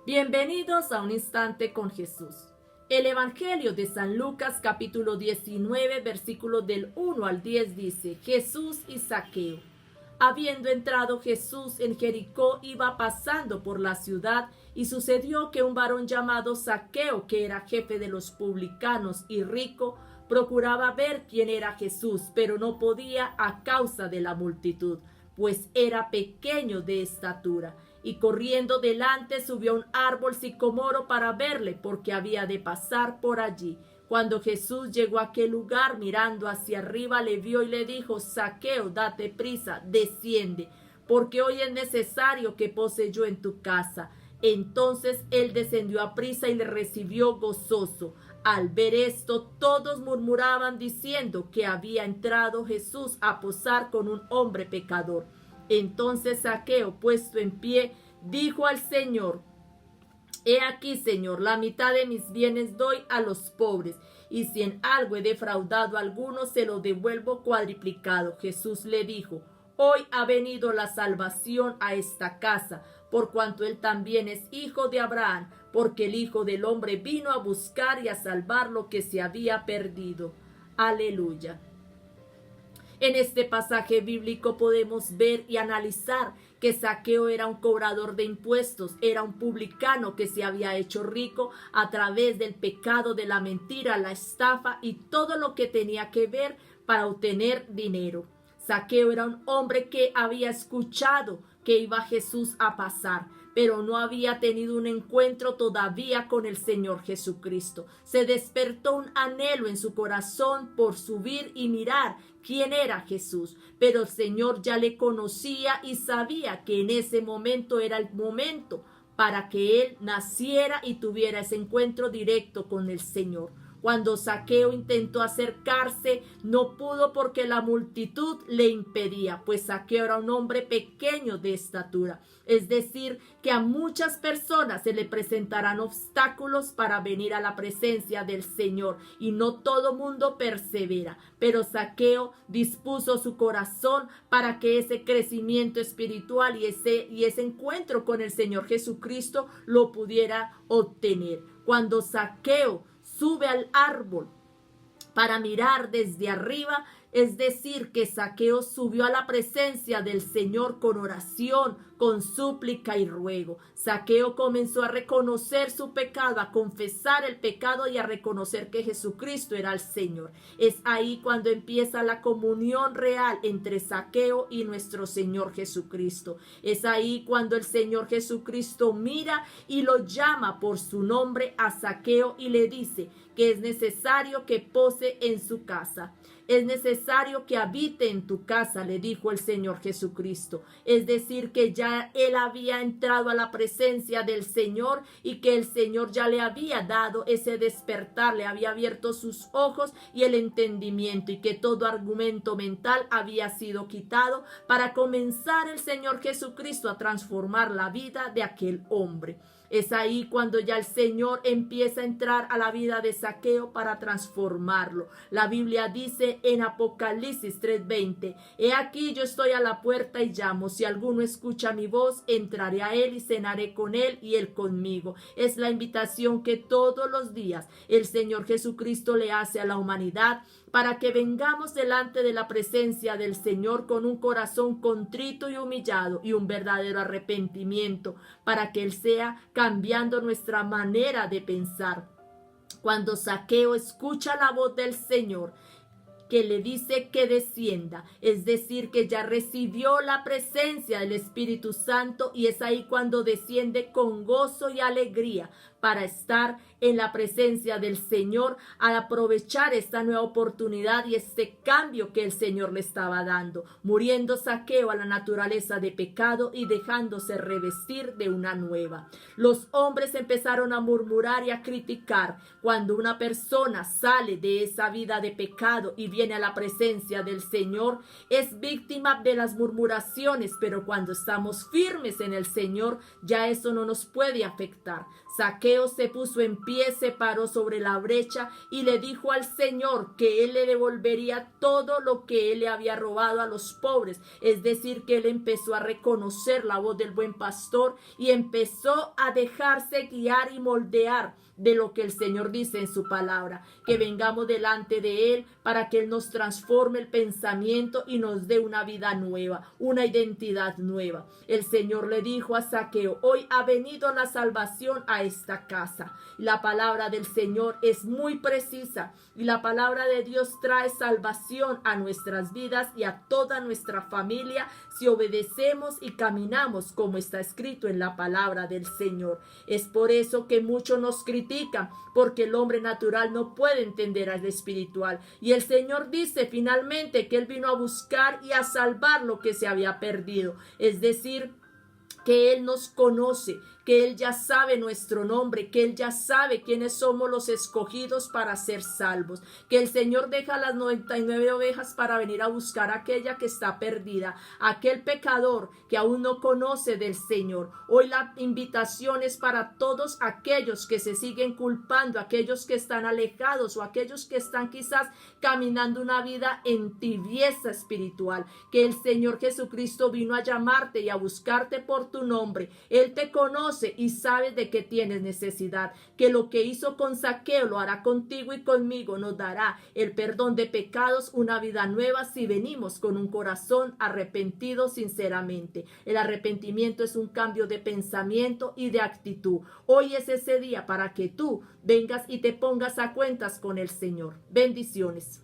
Bienvenidos a Un Instante con Jesús. El Evangelio de San Lucas capítulo 19 versículos del 1 al 10 dice: Jesús y Zaqueo. Habiendo entrado Jesús en Jericó, iba pasando por la ciudad, y sucedió que un varón llamado Zaqueo, que era jefe de los publicanos y rico, procuraba ver quién era Jesús, pero no podía a causa de la multitud, pues era pequeño de estatura. Y corriendo delante subió a un árbol sicomoro para verle, porque había de pasar por allí. Cuando Jesús llegó a aquel lugar, mirando hacia arriba, le vio y le dijo: Zaqueo, date prisa, desciende, porque hoy es necesario que pose yo en tu casa. Entonces él descendió a prisa y le recibió gozoso. Al ver esto, todos murmuraban diciendo que había entrado Jesús a posar con un hombre pecador. Entonces Zaqueo, puesto en pie, dijo al Señor: He aquí, Señor, la mitad de mis bienes doy a los pobres, y si en algo he defraudado a alguno, se lo devuelvo cuadriplicado. Jesús le dijo: Hoy ha venido la salvación a esta casa, por cuanto él también es hijo de Abraham, porque el Hijo del Hombre vino a buscar y a salvar lo que se había perdido. Aleluya. En este pasaje bíblico podemos ver y analizar que Zaqueo era un cobrador de impuestos, era un publicano que se había hecho rico a través del pecado de la mentira, la estafa y todo lo que tenía que ver para obtener dinero. Zaqueo era un hombre que había escuchado que iba Jesús a pasar, pero no había tenido un encuentro todavía con el Señor Jesucristo. Se despertó un anhelo en su corazón por subir y mirar quién era Jesús, pero el Señor ya le conocía y sabía que en ese momento era el momento para que él naciera y tuviera ese encuentro directo con el Señor. Cuando Zaqueo intentó acercarse, no pudo porque la multitud le impedía, pues Zaqueo era un hombre pequeño de estatura. Es decir, que a muchas personas se le presentarán obstáculos para venir a la presencia del Señor, y no todo mundo persevera. Pero Zaqueo dispuso su corazón para que ese crecimiento espiritual y ese encuentro con el Señor Jesucristo lo pudiera obtener. Cuando Zaqueo sube al árbol para mirar desde arriba, es decir, que Zaqueo subió a la presencia del Señor con oración, con súplica y ruego. Zaqueo comenzó a reconocer su pecado, a confesar el pecado y a reconocer que Jesucristo era el Señor. Es ahí cuando empieza la comunión real entre Zaqueo y nuestro Señor Jesucristo. Es ahí cuando el Señor Jesucristo mira y lo llama por su nombre a Zaqueo y le dice que es necesario que pose en su casa. Es necesario que habite en tu casa, le dijo el Señor Jesucristo. Es decir, que ya él había entrado a la presencia del Señor y que el Señor ya le había dado ese despertar, le había abierto sus ojos y el entendimiento, y que todo argumento mental había sido quitado para comenzar el Señor Jesucristo a transformar la vida de aquel hombre. Es ahí cuando ya el Señor empieza a entrar a la vida de Zaqueo para transformarlo. La Biblia dice en Apocalipsis 3:20: He aquí yo estoy a la puerta y llamo. Si alguno escucha mi voz, entraré a él y cenaré con él y él conmigo. Es la invitación que todos los días el Señor Jesucristo le hace a la humanidad, para que vengamos delante de la presencia del Señor con un corazón contrito y humillado y un verdadero arrepentimiento, para que Él sea cambiando nuestra manera de pensar. Cuando Zaqueo escucha la voz del Señor, que le dice que descienda, es decir, que ya recibió la presencia del Espíritu Santo, y es ahí cuando desciende con gozo y alegría para estar en la presencia del Señor, al aprovechar esta nueva oportunidad y este cambio que el Señor le estaba dando, muriendo Zaqueo a la naturaleza de pecado y dejándose revestir de una nueva. Los hombres empezaron a murmurar y a criticar cuando una persona sale de esa vida de pecado y viene a la presencia del Señor, es víctima de las murmuraciones, pero cuando estamos firmes en el Señor, ya eso no nos puede afectar. Zaqueo se puso en pie, se paró sobre la brecha y le dijo al Señor que él le devolvería todo lo que él le había robado a los pobres. Es decir, que él empezó a reconocer la voz del buen pastor y empezó a dejarse guiar y moldear de lo que el Señor dice en su palabra, que vengamos delante de Él para que Él nos transforme el pensamiento y nos dé una vida nueva, una identidad nueva. El Señor le dijo a Zaqueo: hoy ha venido la salvación a esta casa. La palabra del Señor es muy precisa y la palabra de Dios trae salvación a nuestras vidas y a toda nuestra familia si obedecemos y caminamos como está escrito en la palabra del Señor. Es por eso que muchos nos critican, porque el hombre natural no puede entender al espiritual. Y el Señor dice finalmente que Él vino a buscar y a salvar lo que se había perdido. Es decir, que Él nos conoce, que Él ya sabe nuestro nombre, que Él ya sabe quiénes somos los escogidos para ser salvos, que el Señor deja las 99 ovejas para venir a buscar a aquella que está perdida, aquel pecador que aún no conoce del Señor. Hoy la invitación es para todos aquellos que se siguen culpando, aquellos que están alejados o aquellos que están quizás caminando una vida en tibieza espiritual, que el Señor Jesucristo vino a llamarte y a buscarte por tu nombre. Él te conoce y sabe de qué tienes necesidad, que lo que hizo con Zaqueo lo hará contigo y conmigo. Nos dará el perdón de pecados, una vida nueva si venimos con un corazón arrepentido sinceramente. El arrepentimiento es un cambio de pensamiento y de actitud. Hoy es ese día para que tú vengas y te pongas a cuentas con el Señor. Bendiciones.